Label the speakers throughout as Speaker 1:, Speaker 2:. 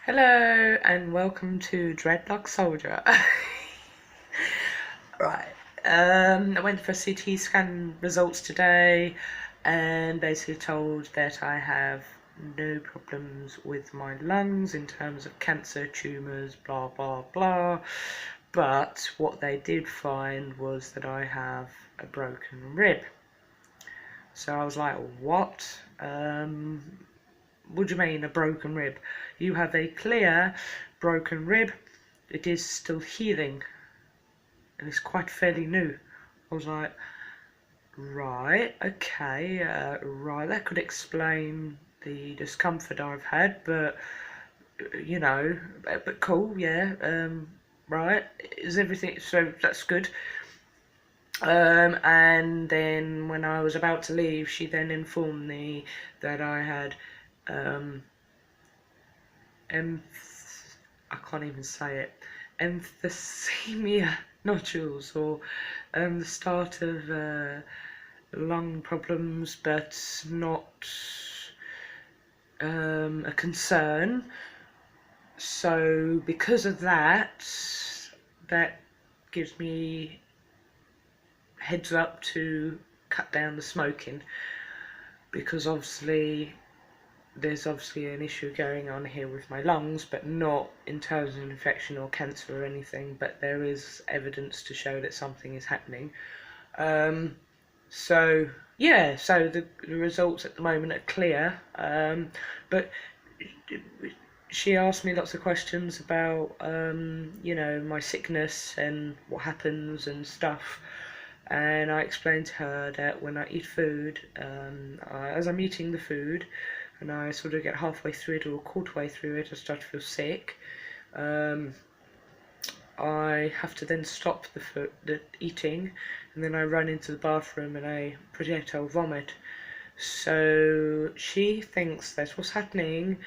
Speaker 1: Hello and welcome to Dreadlock Soldier. Right, I went for CT scan results today and basically told that I have no problems with my lungs in terms of cancer, tumours, blah blah blah. But what they did find was that I have a broken rib. So I was like, what? What do you mean, a broken rib? You have a clear broken rib. It is still healing, and it's quite fairly new. I was like, right, okay, right, that could explain the discomfort I've had, but, but cool, yeah, right, is everything, so that's good. And then when I was about to leave, she then informed me that I had I can't even say it, emphysema nodules, or the start of lung problems, but not a concern. So because of that, that gives me heads up to cut down the smoking, because there's obviously an issue going on here with my lungs, but not in terms of infection or cancer or anything, but there is evidence to show that something is happening. So yeah, so the results at the moment are clear, but she asked me lots of questions about my sickness and what happens and stuff, and I explained to her that when I eat food, as I'm eating the food and I sort of get halfway through it or a quarter way through it, I start to feel sick. I have to then stop the eating, and then I run into the bathroom and I projectile vomit. So she thinks that what's happening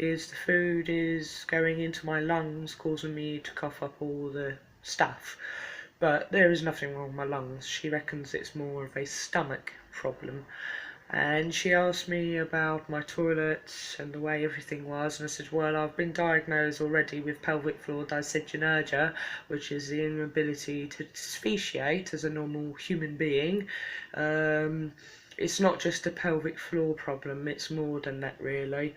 Speaker 1: is the food is going into my lungs, causing me to cough up all the stuff. But there is nothing wrong with my lungs. She reckons it's more of a stomach problem. And she asked me about my toilets and the way everything was, and I said, well, I've been diagnosed already with pelvic floor dyssynergia, which is the inability to asphyxiate as a normal human being. It's not just a pelvic floor problem, it's more than that, really.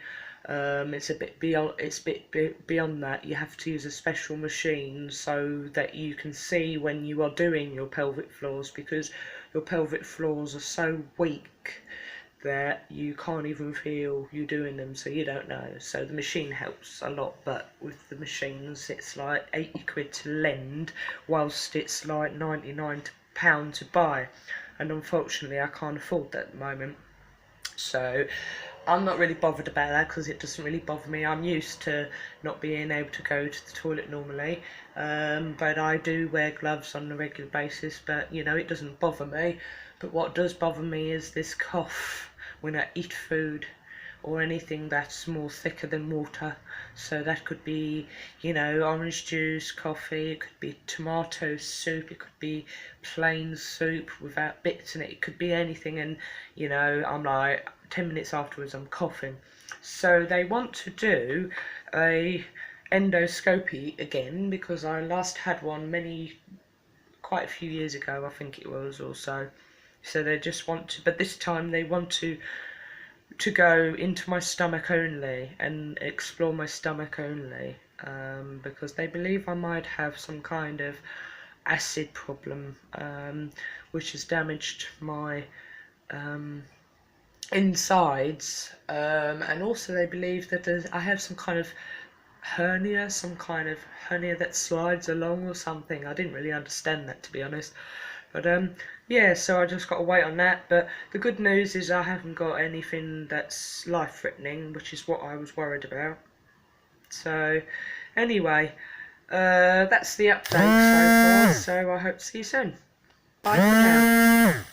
Speaker 1: It's a bit beyond. It's a bit beyond that. You have to use a special machine so that you can see when you are doing your pelvic floors, because your pelvic floors are so weak that you can't even feel you doing them, so you don't know. So the machine helps a lot, but with the machines it's like 80 quid to lend, whilst it's like £99 to buy, and unfortunately I can't afford that at the moment. So I'm not really bothered about that, because it doesn't really bother me. I'm used to not being able to go to the toilet normally, but I do wear gloves on a regular basis, but it doesn't bother me. But what does bother me is this cough when I eat food or anything that's more thicker than water. So that could be, orange juice, coffee, it could be tomato soup, it could be plain soup without bits in it, it could be anything, and I'm like 10 minutes afterwards I'm coughing. So they want to do a endoscopy again, because I last had one quite a few years ago, I think it was, or so. So they just want to, but this time they want to go into my stomach only and explore my stomach only, because they believe I might have some kind of acid problem, which has damaged my insides, and also they believe that I have some kind of hernia that slides along or something. I didn't really understand that, to be honest. But yeah, so I just got to wait on that. But the good news is I haven't got anything that's life-threatening, which is what I was worried about. So anyway, that's the update so far. So I hope to see you soon. Bye for now.